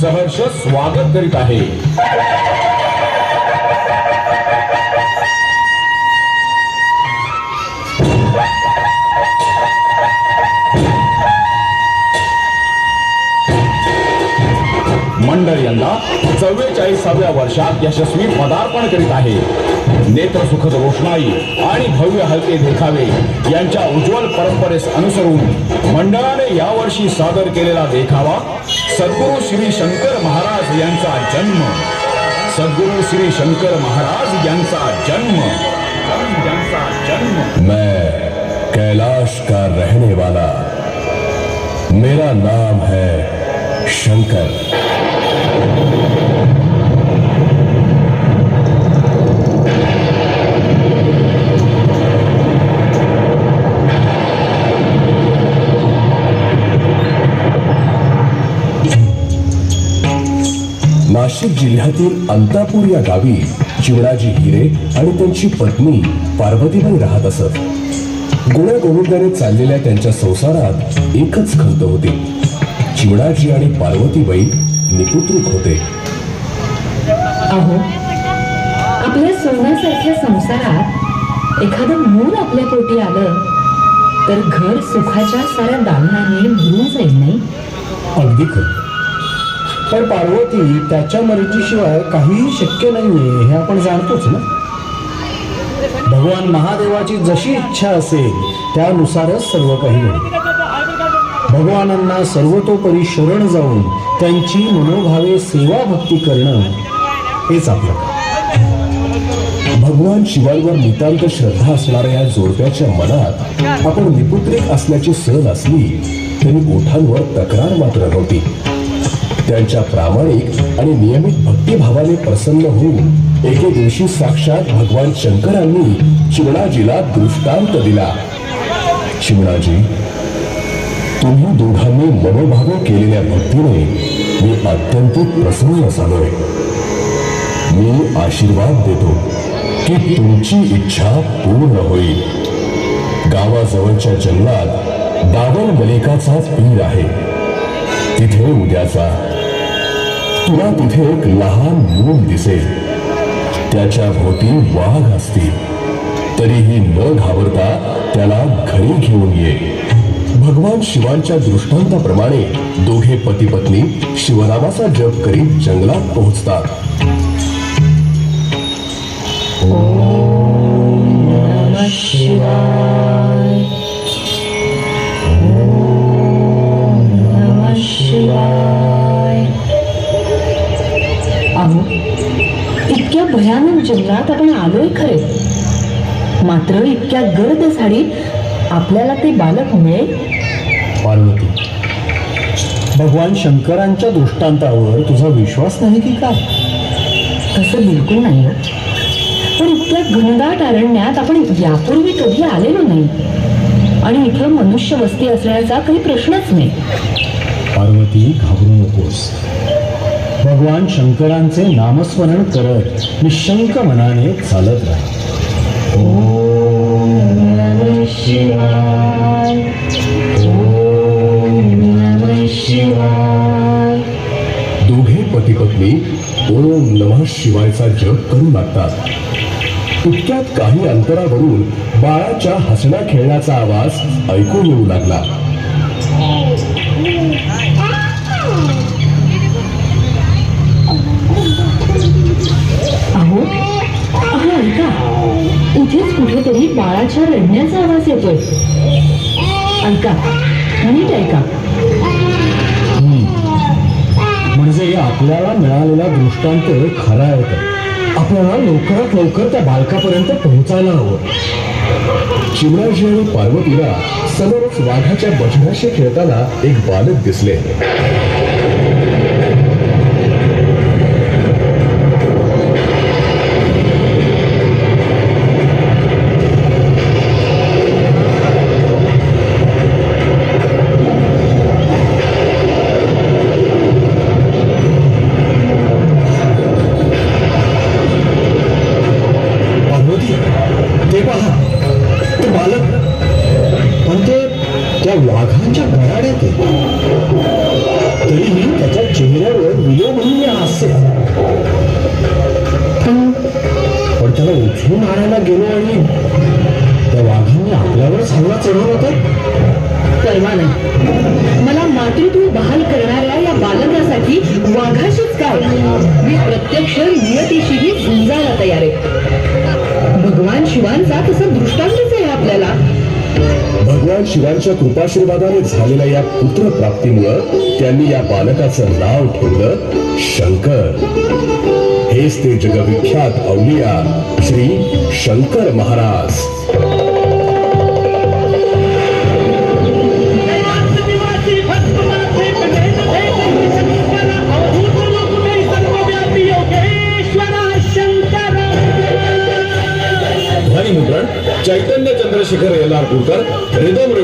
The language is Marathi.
सहर्ष स्वागत करीत आहे। मंडळ यंदा 44व्या वर्षात यशस्वी पदार्पण करीत आहे। नेत्रसुखद रोषणाई आणि भव्य हलके देखावे यांच्या उज्ज्वल परंपरेस अनुसरून मंडळाने यावर्षी सादर केलेला देखावा सद्गुरू श्री शंकर महाराज यांचा जन्म। सद्गुरू श्री शंकर महाराज यांचा जन्म। मैं कैलाश का रहने वाला, मेरा नाम है शंकर। नाशिक जिल्ह्यातील अंतापूर या गावी चिमणाजी हिरे आणि त्यांची पत्नी पार्वतीबाई राहत असत। गुण्यागोविंदाने चाललेल्या त्यांच्या संसारात एकच खंत होती। चिमणाजी आणि पार्वतीबाई निपुत्रिक होते। अहो, आपल्या सोन्यासारख्या संसारात एखादं मूल आपल्या पोटी आलं तर घर सुखाच्या साऱ्या दालनाने भरून जाईल, नाही? अगदी खरं। पण पार्वती त्याच्या मर्जीशिवाय काहीही शक्य नाहीये हे आपण जाणतोच ना। भगवान महादेवाची जशी इच्छा असेल त्यानुसारच सर्व काही होईल। भगवानांना सर्वतोपरी शरण जाऊन त्यांची मनोभावे सेवा भक्ती करणं हेच आपलं काम। भगवान शिवांवर नितांत श्रद्धा असणाऱ्या या जोडप्याच्या मनात आपण निपुत्रिक असल्याची सहल असली तरी ओठांवर तक्रार मात्र नव्हती। त्यांच्या प्रामाणिक आणि नियमित भक्तिभावाने प्रसन्न होऊन एके दिवशी साक्षात भगवान शंकरांनी चिमणाजीला दृष्टांत दिला। चिमणाजी, तुम्ही दोघांनी मनोभावे केलेल्या भक्तीने मी अत्यंत प्रसन्न झालोय। मी आशीर्वाद देतो की तुमची इच्छा पूर्ण होईल। गावाजवळच्या जंगलात दावण मलिकाचा पीर आहे, तिथे उद्या जा। तुला तिथे एक लहान मूल दिसेल, त्याच्या भोवती वाघ असतील, तरीही न घाबरता त्याला घरी घेऊन ये। भगवान शिवांच्या दृष्टांताप्रमाणे दोघे पती पत्नी शिवनामाचा जप करीत जंगलात पोहोचतात। ओम नमः शिवाय, ओम नमः शिवाय। अहो, इतक्या भयानक जंगलात आपण आलोय खरे, मात्र इतक्या गर्द झाडीत आपल्याला ते बालक मिळेल? पार्वती, भगवान शंकरांच्या दृष्टांतावर तुझा विश्वास नाही की काय? तसं बिलकुल नाही, पण इतक्या घनदाट अरण्यात आपण यापूर्वी कधी आलेलो नाही आणि इथं मनुष्य वस्ती असण्याचा काही प्रश्नच नाही। पार्वती, घाबरू नकोस। भगवान शंकरांचे नामस्मरण करत निशंक मनाने चालत राहा। ओम नमः शिवाय, ओम नमः शिवाय। दोघे पती पत्नी ओम नमः शिवायचा जप करू लागतात। इतक्यात काही अंतरावरून बाळाच्या हसण्या खेळण्याचा आवाज ऐकू येऊ लागला। अहो, अहो ऐका, इथेच कुठेतरी बाळाच्या रडण्याचा आवाज येतोय। ऐका, नीट ऐका। म्हणजे आपल्याला मिळालेला दृष्टांत खरा आहे का? आपल्याला लवकरात लवकर त्या बालकापर्यंत पोहोचायला हवं। चिमणाजी आणि पार्वतीला समोरच वाघाच्या बछड्याशी खेळताना एक बालक दिसले। ते पहा, ते बालक, पण ते त्या वाघांच्या गराड्यात आहे। नाही. मला मातृत्व बहाल करणाऱ्या या बालकासाठी वाघाशीच काय, मी प्रत्यक्ष नियतीशीही झुंजायला तयार आहे. भगवान शिवांचा तसा दृष्टांतच आहे आपल्याला. भगवान शिवांच्या कृपाशीर्वादाने झालेल्या या पुत्र प्राप्तीमुळं त्यांनी या बालकाचं नाव ठेवलं शंकर. हेच ते जगविख्यात अवलिया श्री शंकर महाराज. ध्वनिमुद्रण चैतन्य चंद्रशेखर येलारपूरकर, रिदम